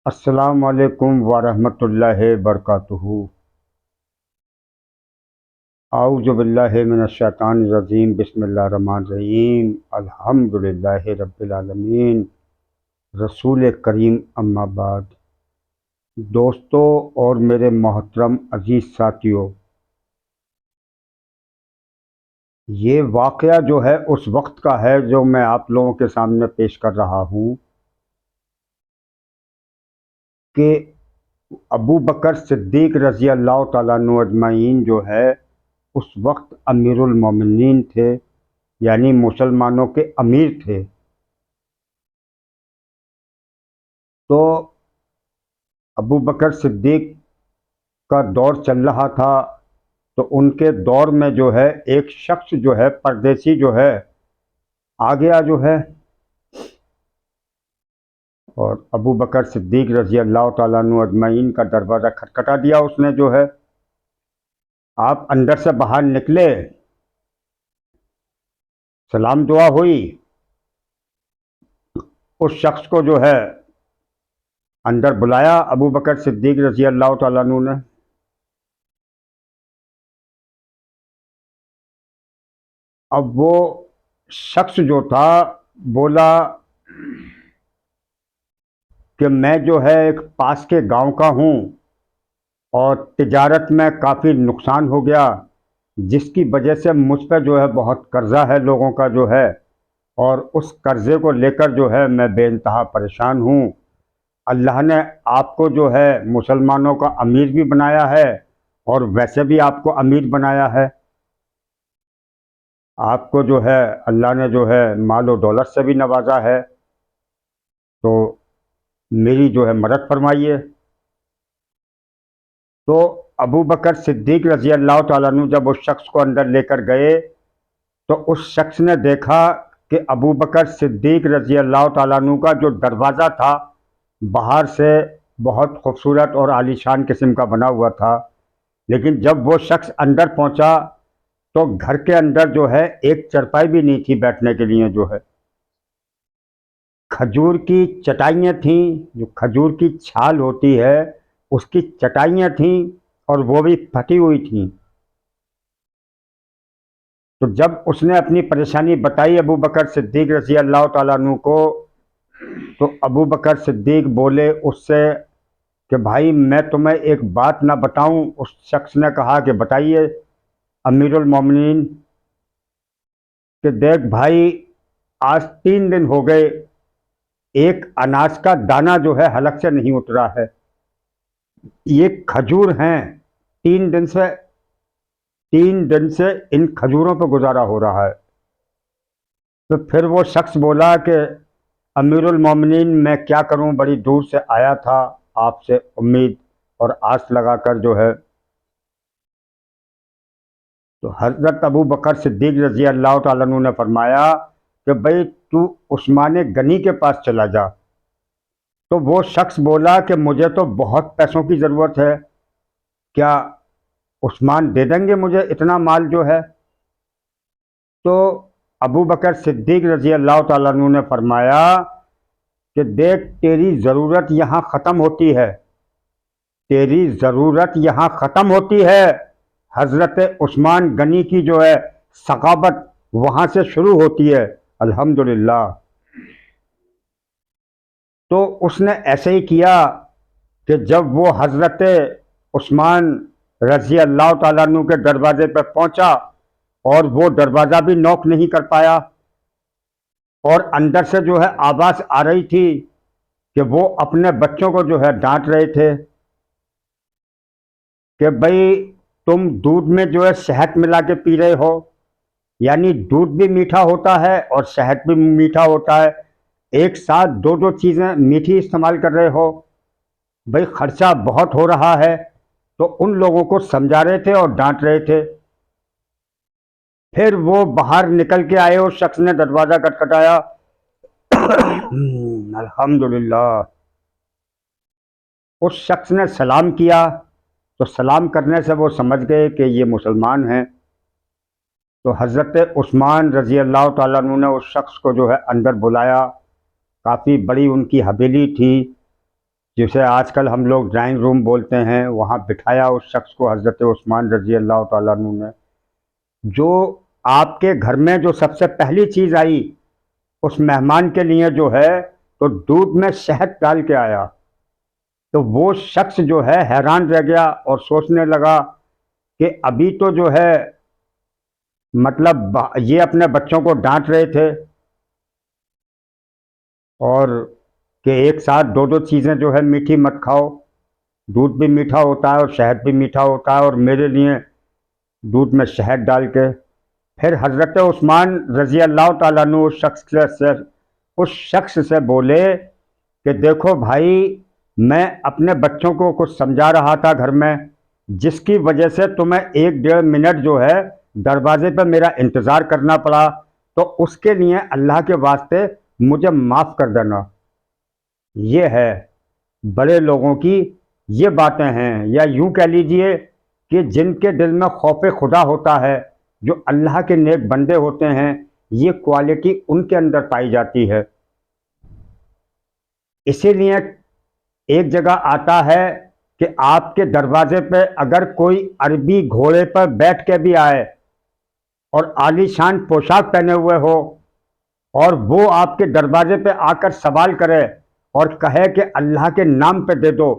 السلام علیکم ورحمۃ اللہ وبرکاتہ۔ اعوذ باللہ من الشیطان الرجیم، بسم اللہ الرحمن الرحیم، الحمد للہ رب العالمین، رسول کریم اما بعد۔ دوستو اور میرے محترم عزیز ساتھیو، یہ واقعہ جو ہے اس وقت کا ہے جو میں آپ لوگوں کے سامنے پیش کر رہا ہوں کہ ابو بکر صدیق رضی اللہ تعالیٰ عنہ اجمعین جو ہے اس وقت امیر المومنین تھے، یعنی مسلمانوں کے امیر تھے۔ تو ابو بکر صدیق کا دور چل رہا تھا، تو ان کے دور میں جو ہے ایک شخص جو ہے پردیسی جو ہے آ گیا جو ہے، اور ابو بکر صدیق رضی اللہ تعالیٰ عنہ اجمعین کا دروازہ کھٹکھٹا دیا اس نے جو ہے۔ آپ اندر سے باہر نکلے، سلام دعا ہوئی، اس شخص کو جو ہے اندر بلایا ابو بکر صدیق رضی اللہ تعالیٰ عنہ نے۔ اب وہ شخص جو تھا بولا کہ میں جو ہے ایک پاس کے گاؤں کا ہوں اور تجارت میں کافی نقصان ہو گیا، جس کی وجہ سے مجھ پہ جو ہے بہت قرضہ ہے لوگوں کا جو ہے، اور اس قرضے کو لے کر جو ہے میں بے انتہا پریشان ہوں۔ اللہ نے آپ کو جو ہے مسلمانوں کا امیر بھی بنایا ہے، اور ویسے بھی آپ کو امیر بنایا ہے، آپ کو جو ہے اللہ نے جو ہے مال و دولت سے بھی نوازا ہے، تو میری جو ہے مدد فرمائیے۔ تو ابو بکر صدیق رضی اللہ تعالیٰ عنہ جب اس شخص کو اندر لے کر گئے تو اس شخص نے دیکھا کہ ابو بکر صدیق رضی اللہ تعالیٰ عنہ کا جو دروازہ تھا باہر سے بہت خوبصورت اور عالیشان قسم کا بنا ہوا تھا، لیکن جب وہ شخص اندر پہنچا تو گھر کے اندر جو ہے ایک چرپائی بھی نہیں تھی بیٹھنے کے لیے، جو ہے کھجور کی چٹائیاں تھیں، جو کھجور کی چھال ہوتی ہے اس کی چٹائیاں تھیں، اور وہ بھی پھٹی ہوئی تھیں۔ تو جب اس نے اپنی پریشانی بتائی ابو بکر صدیق رضی اللہ تعالیٰ عنہ کو، تو ابو بکر صدیق بولے اس سے کہ بھائی میں تمہیں ایک بات نہ بتاؤں؟ اس شخص نے کہا کہ بتائیے امیر المومنین، کہ دیکھ بھائی آج 3 دن ہو گئے، ایک اناج کا دانہ جو ہے حلق سے نہیں اترا ہے، یہ کھجور ہیں، 3 دن سے 3 دن سے ان کھجوروں پہ گزارا ہو رہا ہے۔ تو پھر وہ شخص بولا کہ امیر المومنین میں کیا کروں، بڑی دور سے آیا تھا آپ سے امید اور آس لگا کر جو ہے۔ تو حضرت ابو بکر صدیق رضی اللہ تعالیٰ عنہ نے فرمایا کہ بھائی تو عثمان غنی کے پاس چلا جا۔ تو وہ شخص بولا کہ مجھے تو بہت پیسوں کی ضرورت ہے، کیا عثمان دے دیں گے مجھے اتنا مال جو ہے؟ تو ابو بکر صدیق رضی اللہ تعالیٰ عنہ نے فرمایا کہ دیکھ تیری ضرورت یہاں ختم ہوتی ہے، تیری ضرورت یہاں ختم ہوتی ہے، حضرت عثمان غنی کی جو ہے ثقافت وہاں سے شروع ہوتی ہے۔ الحمدللہ۔ تو اس نے ایسے ہی کیا کہ جب وہ حضرت عثمان رضی اللہ تعالیٰ عنہ کے دروازے پہ پہنچا، اور وہ دروازہ بھی نوک نہیں کر پایا، اور اندر سے جو ہے آواز آ رہی تھی کہ وہ اپنے بچوں کو جو ہے ڈانٹ رہے تھے کہ بھائی تم دودھ میں جو ہے شہد ملا کے پی رہے ہو، یعنی دودھ بھی میٹھا ہوتا ہے اور شہد بھی میٹھا ہوتا ہے، ایک ساتھ دو چیزیں میٹھی استعمال کر رہے ہو، بھائی خرچہ بہت ہو رہا ہے۔ تو ان لوگوں کو سمجھا رہے تھے اور ڈانٹ رہے تھے۔ پھر وہ باہر نکل کے آئے، اس شخص نے دروازہ کھٹکھٹایا، الحمدللہ، اس شخص نے سلام کیا، تو سلام کرنے سے وہ سمجھ گئے کہ یہ مسلمان ہیں۔ تو حضرت عثمان رضی اللہ تعالیٰ عنہ نے اس شخص کو جو ہے اندر بلایا، کافی بڑی ان کی حویلی تھی، جسے آج کل ہم لوگ ڈرائنگ روم بولتے ہیں، وہاں بٹھایا اس شخص کو حضرت عثمان رضی اللہ تعالیٰ عنہ نے. جو آپ کے گھر میں جو سب سے پہلی چیز آئی اس مہمان کے لیے جو ہے تو دودھ میں شہد ڈال کے آیا. تو وہ شخص جو ہے حیران رہ گیا اور سوچنے لگا کہ ابھی تو جو ہے مطلب یہ اپنے بچوں کو ڈانٹ رہے تھے اور کہ ایک ساتھ دو دو چیزیں جو ہے میٹھی مت کھاؤ، دودھ بھی میٹھا ہوتا ہے اور شہد بھی میٹھا ہوتا ہے، اور میرے لیے دودھ میں شہد ڈال کے. پھر حضرت عثمان رضی اللہ تعالیٰ عنہ اس شخص سے بولے کہ دیکھو بھائی، میں اپنے بچوں کو کچھ سمجھا رہا تھا گھر میں، جس کی وجہ سے تمہیں 1-1.5 منٹ جو ہے دروازے پہ میرا انتظار کرنا پڑا، تو اس کے لیے اللہ کے واسطے مجھے معاف کر دینا. یہ ہے بڑے لوگوں کی یہ باتیں ہیں، یا یوں کہہ لیجئے کہ جن کے دل میں خوف خدا ہوتا ہے، جو اللہ کے نیک بندے ہوتے ہیں، یہ کوالٹی ان کے اندر پائی جاتی ہے. اسی لیے ایک جگہ آتا ہے کہ آپ کے دروازے پہ اگر کوئی عربی گھوڑے پر بیٹھ کے بھی آئے اور عالی شان پوشاک پہنے ہوئے ہو اور وہ آپ کے دروازے پہ آ کر سوال کرے اور کہے کہ اللہ کے نام پہ دے دو،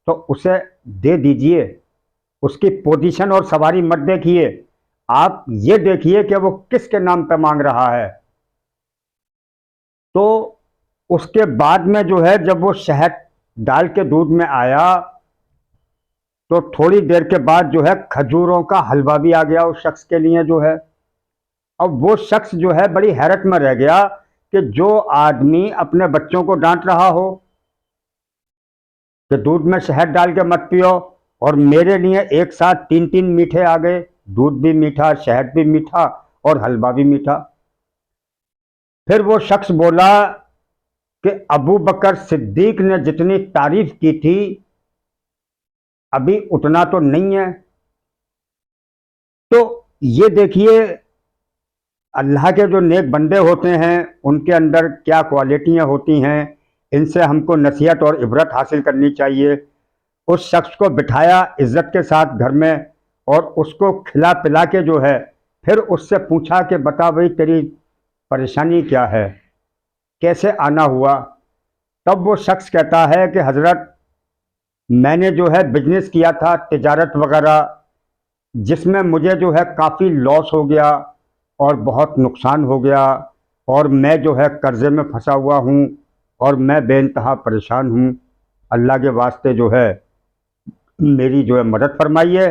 تو اسے دے دیجئے. اس کی پوزیشن اور سواری مت دیکھیے، آپ یہ دیکھیے کہ وہ کس کے نام پہ مانگ رہا ہے. تو اس کے بعد میں جو ہے جب وہ شہد ڈال کے دودھ میں آیا تو تھوڑی دیر کے بعد جو ہے کھجوروں کا حلوہ بھی آ گیا اس شخص کے لیے جو ہے. اب وہ شخص جو ہے بڑی حیرت میں رہ گیا کہ جو آدمی اپنے بچوں کو ڈانٹ رہا ہو کہ دودھ میں شہد ڈال کے مت پیو، اور میرے لیے ایک ساتھ 3 میٹھے آ گئے، دودھ بھی میٹھا، شہد بھی میٹھا اور حلوہ بھی میٹھا. پھر وہ شخص بولا کہ ابو بکر صدیق نے جتنی تعریف کی تھی ابھی اتنا تو نہیں ہے. تو یہ دیکھیے اللہ کے جو نیک بندے ہوتے ہیں ان کے اندر کیا کوالٹیاں ہوتی ہیں، ان سے ہم کو نصیحت اور عبرت حاصل کرنی چاہیے. اس شخص کو بٹھایا عزت کے ساتھ گھر میں اور اس کو کھلا پلا کے جو ہے پھر اس سے پوچھا کہ بتا بھائی تیری پریشانی کیا ہے، کیسے آنا ہوا. تب وہ شخص کہتا ہے کہ حضرت میں نے جو ہے بزنس کیا تھا، تجارت وغیرہ، جس میں مجھے جو ہے کافی لاس ہو گیا اور بہت نقصان ہو گیا، اور میں جو ہے قرضے میں پھنسا ہوا ہوں اور میں بے انتہا پریشان ہوں. اللہ کے واسطے جو ہے میری جو ہے مدد فرمائیے.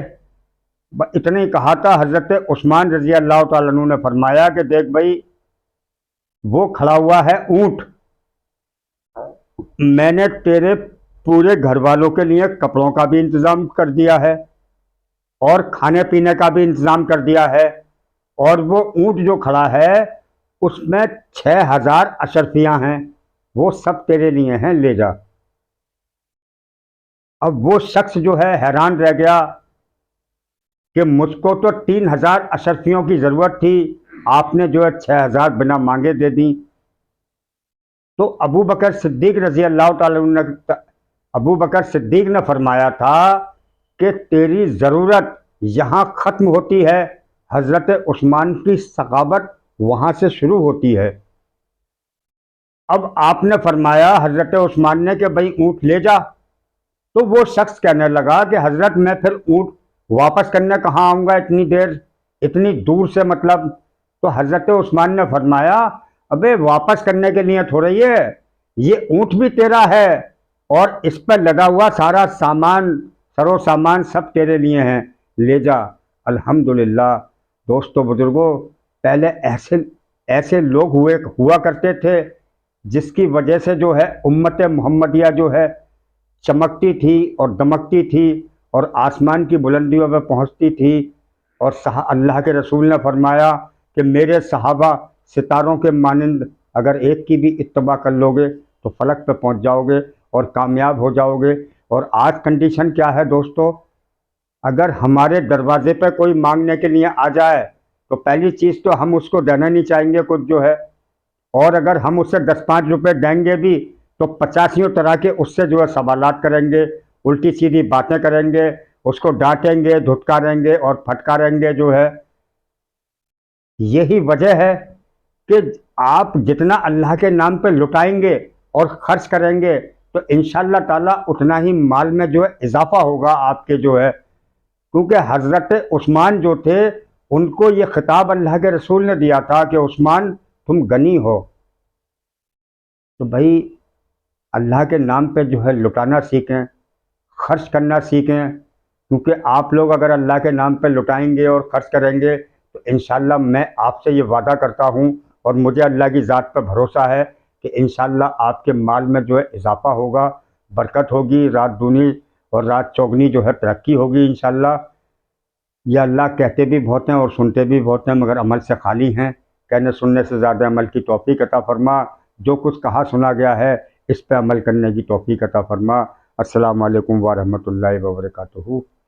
اتنے ہی کہا تھا حضرت عثمان رضی اللہ تعالیٰ عنہ نے فرمایا کہ دیکھ بھائی، وہ کھڑا ہوا ہے اونٹ، میں نے تیرے پورے گھر والوں کے لیے کپڑوں کا بھی انتظام کر دیا ہے اور کھانے پینے کا بھی انتظام کر دیا ہے، اور وہ اونٹ جو کھڑا ہے اس میں 6000 اشرفیاں ہیں، وہ سب تیرے لیے ہیں، لے جا. اب وہ شخص جو ہے حیران رہ گیا کہ مجھ کو تو 3000 اشرفیوں کی ضرورت تھی، آپ نے جو ہے 6000 بنا مانگے دے دی. تو ابو بکر صدیق رضی اللہ تعالیٰ عنہ ابو بکر صدیق نے فرمایا تھا کہ تیری ضرورت یہاں ختم ہوتی ہے، حضرت عثمان کی سخاوت وہاں سے شروع ہوتی ہے. اب آپ نے فرمایا حضرت عثمان نے کہ بھائی اونٹ لے جا. تو وہ شخص کہنے لگا کہ حضرت میں پھر اونٹ واپس کرنے کہاں آؤں گا اتنی دیر، اتنی دور سے مطلب. تو حضرت عثمان نے فرمایا ابے واپس کرنے کے لیے تھوڑا یہ اونٹ بھی تیرا ہے اور اس پر لگا ہوا سارا سامان، سرو سامان سب تیرے لیے ہیں، لے جا. الحمدللہ دوستو بزرگوں، پہلے ایسے لوگ ہوا کرتے تھے جس کی وجہ سے جو ہے امت محمدیہ جو ہے چمکتی تھی اور دمکتی تھی اور آسمان کی بلندیوں پہ پہنچتی تھی. اور اللہ کے رسول نے فرمایا کہ میرے صحابہ ستاروں کے مانند اگر ایک کی بھی اتباع کر لو گے تو فلک پہ پہنچ جاؤ گے اور کامیاب ہو جاؤ گے. اور آج کنڈیشن کیا ہے دوستو، اگر ہمارے دروازے پہ کوئی مانگنے کے لیے آ جائے تو پہلی چیز تو ہم اس کو دینا نہیں چاہیں گے کچھ جو ہے، اور اگر ہم اسے 10-5 روپے دیں گے بھی تو 85 طرح کے اس سے جو ہے سوالات کریں گے، الٹی سیدھی باتیں کریں گے، اس کو ڈانٹیں گے، دھتکاریں گے اور پھٹکاریں گے جو ہے۔ یہی وجہ ہے کہ آپ جتنا اللہ کے نام پہ لٹائیں گے اور خرچ کریں گے تو انشاءاللہ تعالیٰ اتنا ہی مال میں جو ہے اضافہ ہوگا آپ کے جو ہے، کیونکہ حضرت عثمان جو تھے ان کو یہ خطاب اللہ کے رسول نے دیا تھا کہ عثمان تم غنی ہو، تو بھائی اللہ کے نام پہ جو ہے لٹانا سیکھیں، خرچ کرنا سیکھیں، کیونکہ آپ لوگ اگر اللہ کے نام پہ لٹائیں گے اور خرچ کریں گے تو انشاءاللہ میں آپ سے یہ وعدہ کرتا ہوں اور مجھے اللہ کی ذات پہ بھروسہ ہے کہ انشاءاللہ آپ کے مال میں جو ہے اضافہ ہوگا، برکت ہوگی، رات دونی اور رات چوگنی جو ہے ترقی ہوگی انشاءاللہ۔ یہ اللہ کہتے بھی بہت ہیں اور سنتے بھی بہت ہیں مگر عمل سے خالی ہیں۔ کہنے سننے سے زیادہ عمل کی توفیق عطا فرما۔ جو کچھ کہا سنا گیا ہے اس پہ عمل کرنے کی توفیق عطا فرما۔ السلام علیکم ورحمۃ اللہ وبرکاتہ۔